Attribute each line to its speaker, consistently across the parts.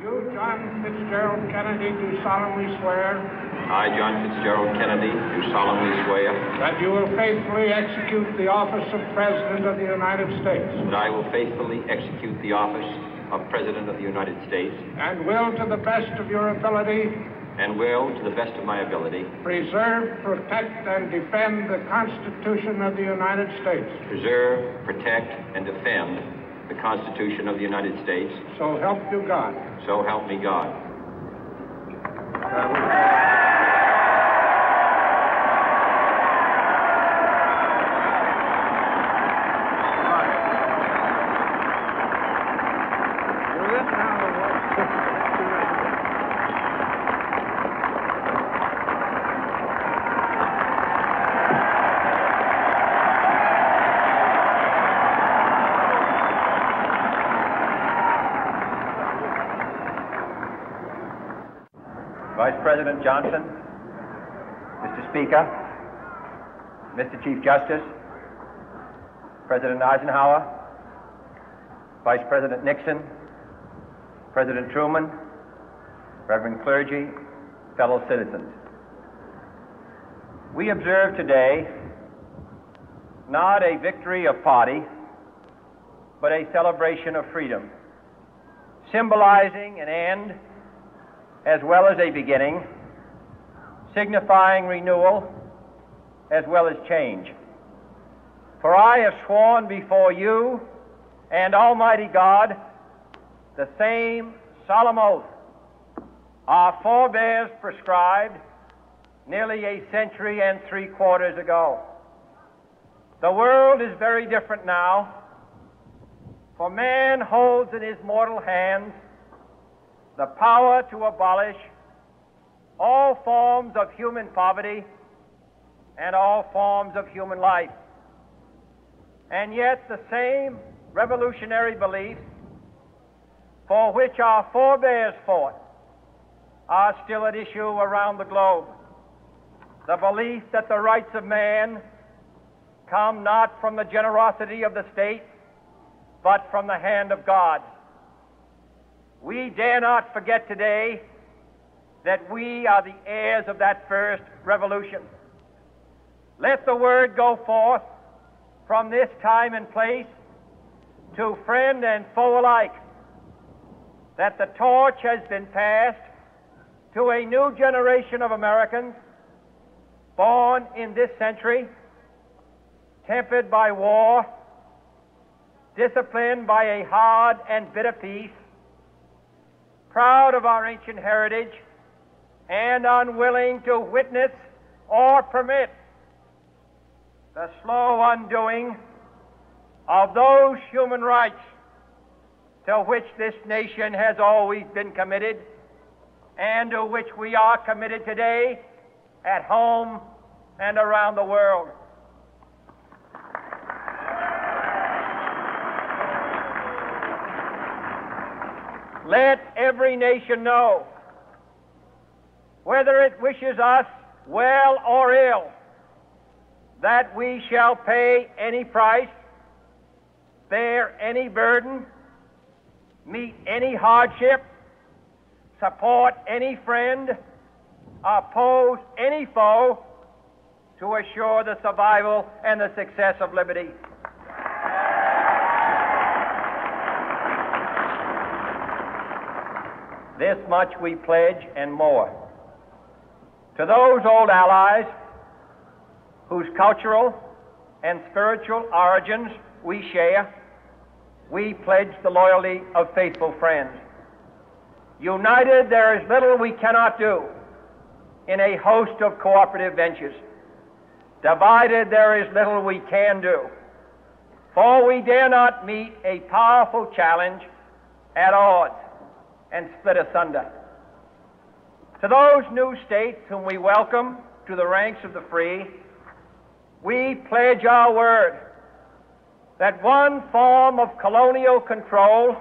Speaker 1: You, John Fitzgerald Kennedy, do solemnly swear.
Speaker 2: I, John Fitzgerald Kennedy, do solemnly swear.
Speaker 1: That you will faithfully execute the office of President of the United States.
Speaker 2: That I will faithfully execute the office of President of the United States.
Speaker 1: And will, to the best of your ability.
Speaker 2: And will, to the best of my ability.
Speaker 1: Preserve, protect, and defend the Constitution of the United States.
Speaker 2: Preserve, protect, and defend the Constitution of the United States.
Speaker 1: So help you God.
Speaker 2: So help me God.
Speaker 3: Vice President Johnson, Mr. Speaker, Mr. Chief Justice, President Eisenhower, Vice President Nixon, President Truman, Reverend clergy, fellow citizens. We observe today not a victory of party, but a celebration of freedom, symbolizing an end as well as a beginning, signifying renewal as well as change. For I have sworn before you and Almighty God the same solemn oath our forebears prescribed nearly a century and 3/4 ago. The world is very different now, for man holds in his mortal hands the power to abolish all forms of human poverty and all forms of human life. And yet the same revolutionary beliefs for which our forebears fought are still at issue around the globe. The belief that the rights of man come not from the generosity of the state, but from the hand of God. We dare not forget today that we are the heirs of that first revolution. Let the word go forth from this time and place to friend and foe alike that the torch has been passed to a new generation of Americans born in this century, tempered by war, disciplined by a hard and bitter peace, proud of our ancient heritage, and unwilling to witness or permit the slow undoing of those human rights to which this nation has always been committed and to which we are committed today at home and around the world. Let every nation know, whether it wishes us well or ill, that we shall pay any price, bear any burden, meet any hardship, support any friend, oppose any foe to assure the survival and the success of liberty. This much we pledge and more. To those old allies whose cultural and spiritual origins we share, we pledge the loyalty of faithful friends. United, there is little we cannot do in a host of cooperative ventures. Divided, there is little we can do, for we dare not meet a powerful challenge at odds and split asunder. To those new states whom we welcome to the ranks of the free, we pledge our word that one form of colonial control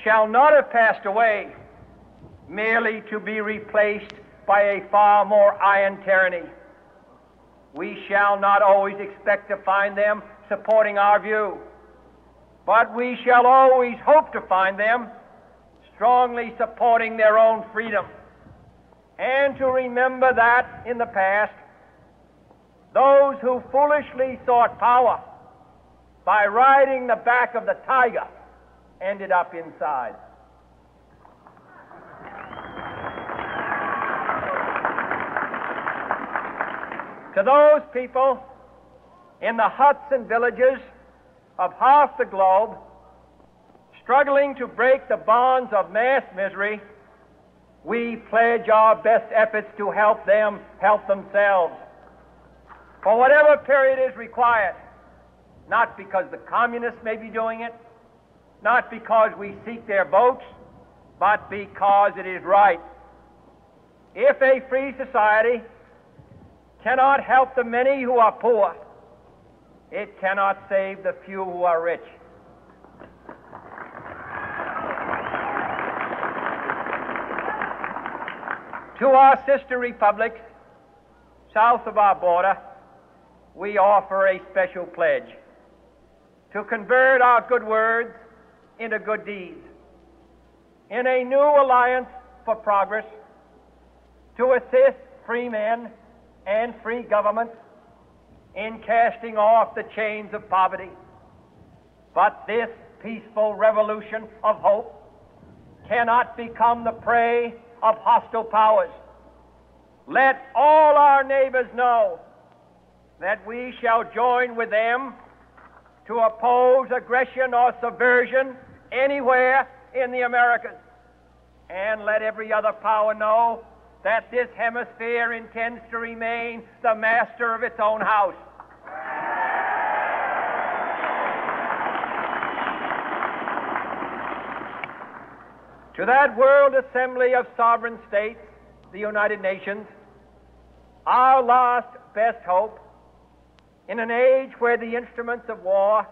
Speaker 3: shall not have passed away merely to be replaced by a far more iron tyranny. We shall not always expect to find them supporting our view, but we shall always hope to find them strongly supporting their own freedom, and to remember that in the past, those who foolishly sought power by riding the back of the tiger ended up inside. To those people in the huts and villages of half the globe struggling to break the bonds of mass misery, we pledge our best efforts to help them help themselves for whatever period is required, not because the communists may be doing it, not because we seek their votes, but because it is right. If a free society cannot help the many who are poor, it cannot save the few who are rich. To our sister republics south of our border, we offer a special pledge to convert our good words into good deeds, in a new alliance for progress, to assist free men and free governments in casting off the chains of poverty. But this peaceful revolution of hope cannot become the prey of hostile powers. Let all our neighbors know that we shall join with them to oppose aggression or subversion anywhere in the Americas. And let every other power know that this hemisphere intends to remain the master of its own house. To that World Assembly of Sovereign States, the United Nations, our last best hope, in an age where the instruments of war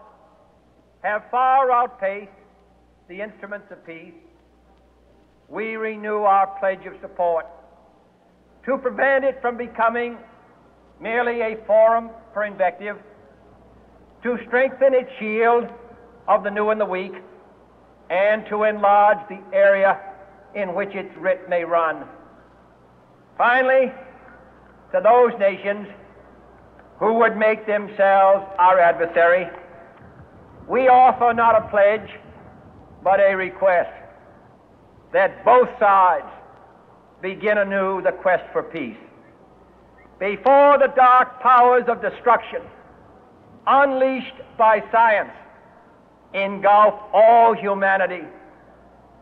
Speaker 3: have far outpaced the instruments of peace, we renew our pledge of support to prevent it from becoming merely a forum for invective, to strengthen its shield of the new and the weak, and to enlarge the area in which its writ may run. Finally, to those nations who would make themselves our adversary, we offer not a pledge, but a request that both sides begin anew the quest for peace. Before the dark powers of destruction, unleashed by science, engulf all humanity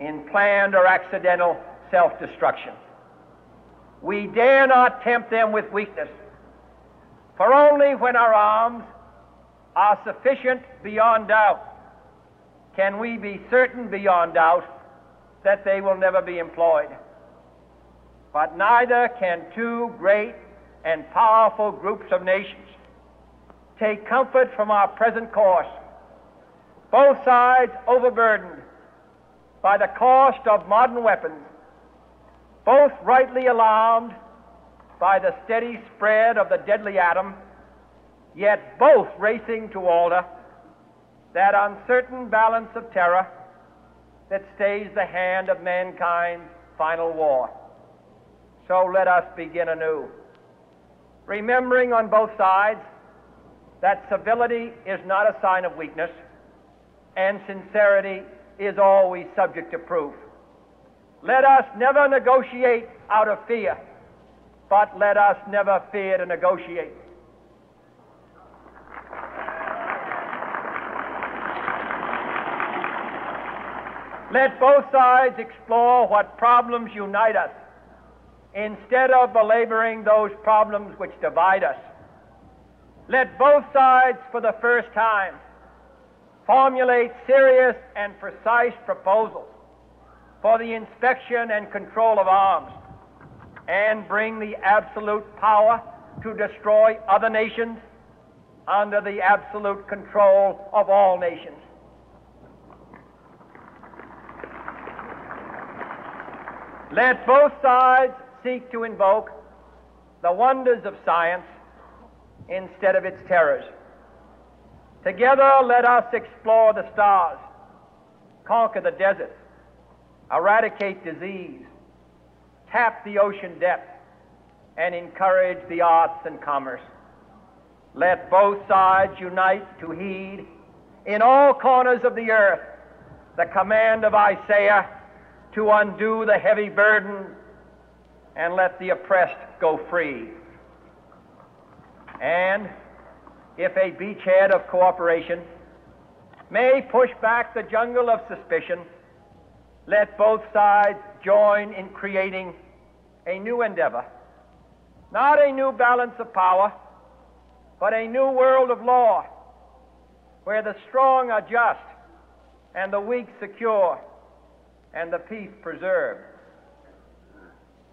Speaker 3: in planned or accidental self-destruction, we dare not tempt them with weakness, for only when our arms are sufficient beyond doubt can we be certain beyond doubt that they will never be employed. But neither can two great and powerful groups of nations take comfort from our present course, both sides overburdened by the cost of modern weapons, both rightly alarmed by the steady spread of the deadly atom, yet both racing to alter that uncertain balance of terror that stays the hand of mankind's final war. So let us begin anew, remembering on both sides that civility is not a sign of weakness, and sincerity is always subject to proof. Let us never negotiate out of fear, but let us never fear to negotiate. Let both sides explore what problems unite us, instead of belaboring those problems which divide us. Let both sides, for the first time, formulate serious and precise proposals for the inspection and control of arms, and bring the absolute power to destroy other nations under the absolute control of all nations. Let both sides seek to invoke the wonders of science instead of its terrors. Together, let us explore the stars, conquer the deserts, eradicate disease, tap the ocean depth, and encourage the arts and commerce. Let both sides unite to heed in all corners of the earth the command of Isaiah to undo the heavy burden and let the oppressed go free. And if a beachhead of cooperation may push back the jungle of suspicion, let both sides join in creating a new endeavor, not a new balance of power, but a new world of law, where the strong are just and the weak secure and the peace preserved.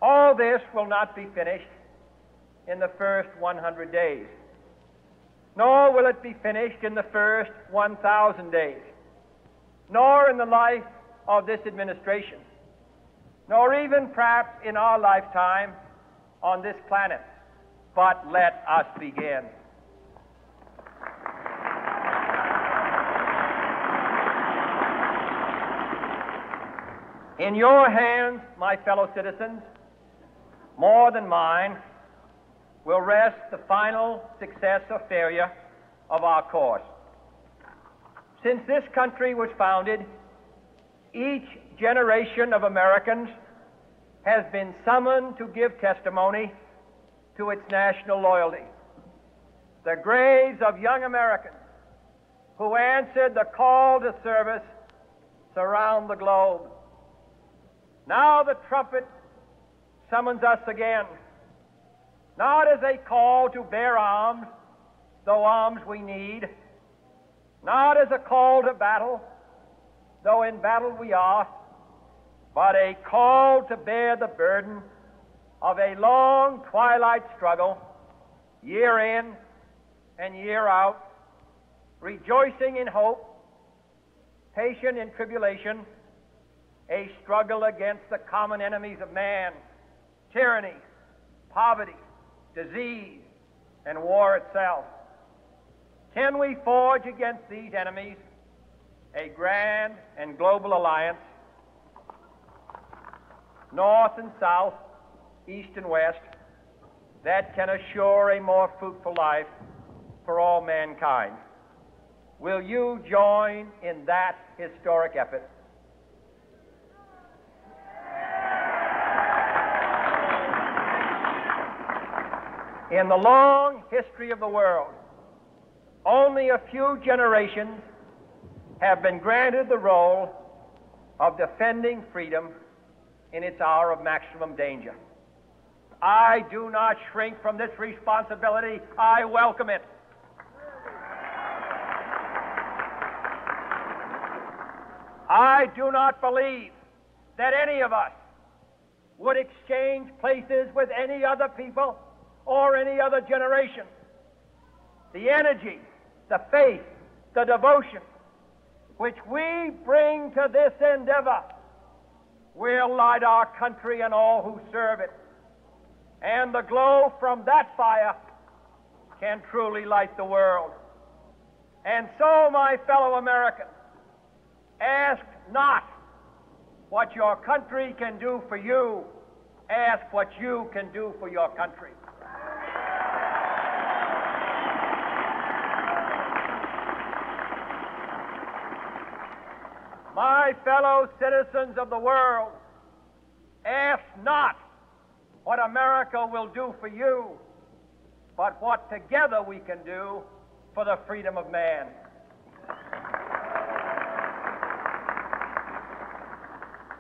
Speaker 3: All this will not be finished in the first 100 days, nor will it be finished in the first 1,000 days, nor in the life of this administration, nor even perhaps in our lifetime on this planet. But let us begin. In your hands, my fellow citizens, more than mine, will rest the final success or failure of our course. Since this country was founded, each generation of Americans has been summoned to give testimony to its national loyalty. The graves of young Americans who answered the call to service surround the globe. Now the trumpet summons us again, not as a call to bear arms, though arms we need, not as a call to battle, though in battle we are, but a call to bear the burden of a long twilight struggle, year in and year out, rejoicing in hope, patient in tribulation, a struggle against the common enemies of man, tyranny, poverty, disease, and war itself. Can we forge against these enemies a grand and global alliance, north and south, east and west, that can assure a more fruitful life for all mankind? Will you join in that historic effort? In the long history of the world, only a few generations have been granted the role of defending freedom in its hour of maximum danger. I do not shrink from this responsibility. I welcome it. I do not believe that any of us would exchange places with any other people or any other generation. The energy, the faith, the devotion which we bring to this endeavor will light our country and all who serve it. And the glow from that fire can truly light the world. And so, my fellow Americans, ask not what your country can do for you, ask what you can do for your country. My fellow citizens of the world, ask not what America will do for you, but what together we can do for the freedom of man.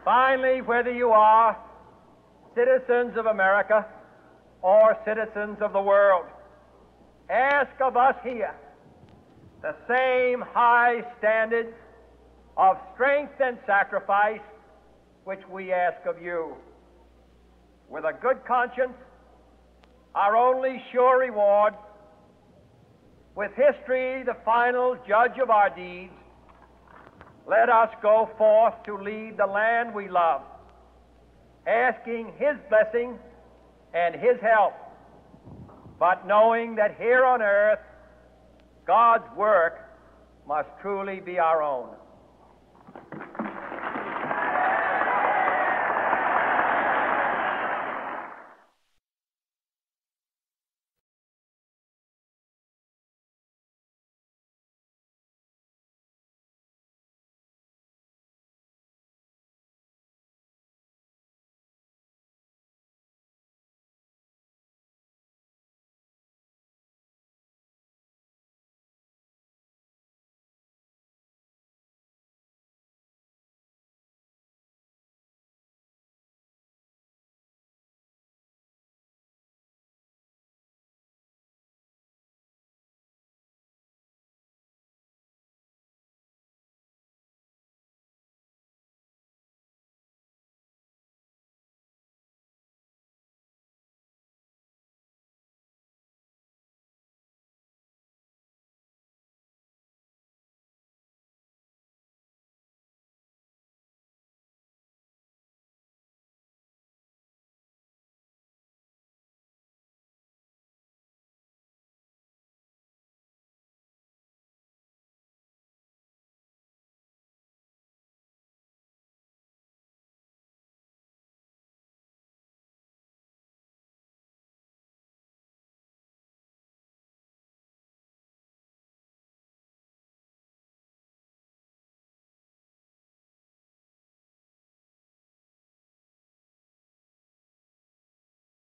Speaker 3: Finally, whether you are citizens of America or citizens of the world, ask of us here the same high standards of strength and sacrifice which we ask of you. With a good conscience, our only sure reward, with history the final judge of our deeds, let us go forth to lead the land we love, asking His blessing and His help, but knowing that here on earth God's work must truly be our own.